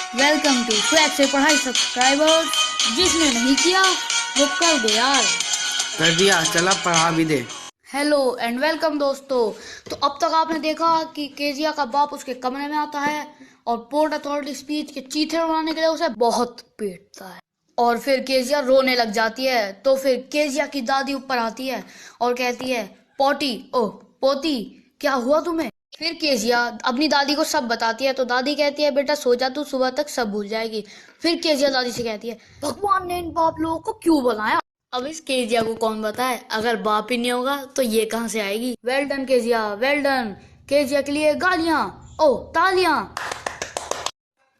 Welcome to swag से पढ़ाई subscribers. जिसने नहीं किया वो कर दे यार। कर दिया, चला पढ़ा भी दे। हेलो एंड वेलकम दोस्तों। तो अब तक आपने देखा कि केजिया का बाप उसके कमरे में आता है और पोर्ट अथॉरिटी स्पीच के चीथे उड़ाने के लिए उसे बहुत पीटता है और फिर केजिया रोने लग जाती है। तो फिर केजिया की दादी ऊपर आती है और कहती है, पोटी ओह पोती क्या हुआ तुम्हें। फिर केजिया अपनी दादी को सब बताती है। तो दादी कहती है, बेटा सो जा, तू सुबह तक सब भूल जाएगी। फिर केजिया दादी से कहती है, भगवान ने इन बाप लोगों को क्यों बनाया। अब इस केजिया को कौन बताए, अगर बाप ही नहीं होगा तो ये कहां से आएगी। Well done Kezia, well done. Kezia के लिए गालियां, ओ तालियां।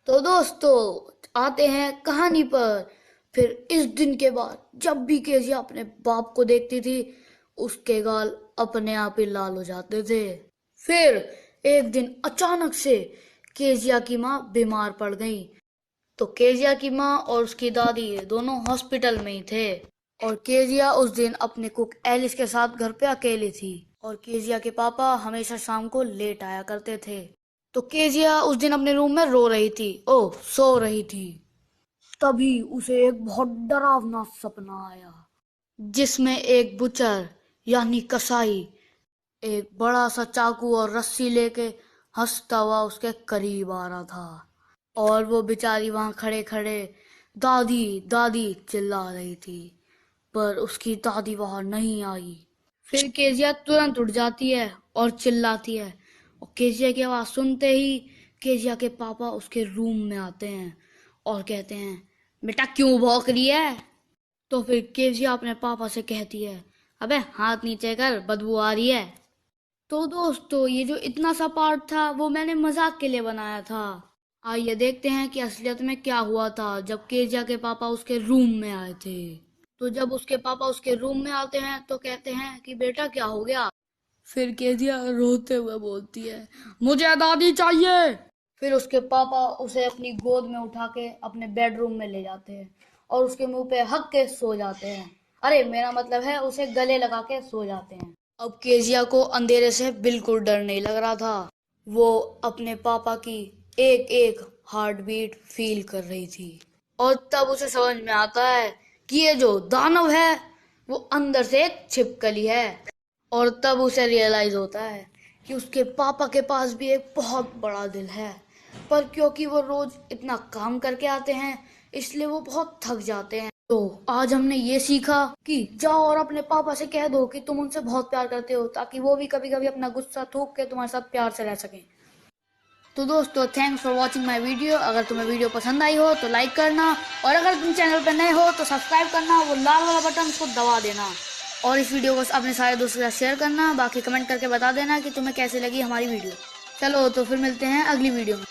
तो दोस्तों आते हैं कहानी पर। फिर इस दिन के बाद जब भी केजिया अपने बाप को देखती थी उसके गाल अपने आप ही लाल हो जाते थे। फिर एक दिन अचानक से केजिया की माँ बीमार पड़ गई। तो केजिया की माँ और उसकी दादी दोनों हॉस्पिटल में ही थे और केजिया उस दिन अपने कुक एलिस के साथ घर पे अकेली थी और केजिया के पापा हमेशा शाम को लेट आया करते थे। तो केजिया उस दिन अपने रूम में रो रही थी, सो रही थी। तभी उसे एक बहुत डरावना सपना आया जिसमें एक बुचर यानी कसाई एक बड़ा सा चाकू और रस्सी लेके हंसता हुआ उसके करीब आ रहा था और वो बेचारी वहां खड़े खड़े दादी दादी चिल्ला रही थी, पर उसकी दादी वहां नहीं आई। फिर केजिया तुरंत उठ जाती है और चिल्लाती है और केजिया की आवाज सुनते ही केजिया के पापा उसके रूम में आते हैं और कहते हैं, बेटा क्यों भौंक रही है। तो फिर केजिया अपने पापा से कहती है, अबे हाथ नीचे कर, बदबू आ रही है। तो दोस्तों ये जो इतना सा पार्ट था वो मैंने मजाक के लिए बनाया था। आइए देखते हैं कि असलियत में क्या हुआ था जब केजिया के पापा उसके रूम में आए थे। तो जब उसके पापा उसके रूम में आते हैं तो कहते हैं कि बेटा क्या हो गया। फिर केजिया रोते हुए बोलती है, मुझे दादी चाहिए। फिर उसके पापा उसे अपनी गोद में उठा के अपने बेडरूम में ले जाते हैं और उसके मुंह पे हक के सो जाते हैं। अरे मेरा मतलब है उसे गले लगा के सो जाते हैं। अब केजिया को अंधेरे से बिल्कुल डर नहीं लग रहा था। वो अपने पापा की एक एक हार्ट बीट फील कर रही थी और तब उसे समझ में आता है कि ये जो दानव है वो अंदर से एक छिपकली है। और तब उसे रियलाइज होता है कि उसके पापा के पास भी एक बहुत बड़ा दिल है, पर क्योंकि वो रोज इतना काम करके आते हैं इसलिए वो बहुत थक जाते हैं। तो आज हमने ये सीखा कि जाओ और अपने पापा से कह दो कि तुम उनसे बहुत प्यार करते हो, ताकि वो भी कभी कभी अपना गुस्सा थूक के तुम्हारे साथ प्यार से रह सकें। तो दोस्तों thanks for watching my video. अगर तुम्हें वीडियो पसंद आई हो तो लाइक करना और अगर तुम चैनल पर नए हो तो सब्सक्राइब करना, वो लाल वाला बटन उसको दबा देना और इस वीडियो को अपने सारे दोस्तों के साथ शेयर करना। बाकी कमेंट करके बता देना कि तुम्हें कैसी लगी हमारी वीडियो। चलो तो फिर मिलते हैं अगली वीडियो में।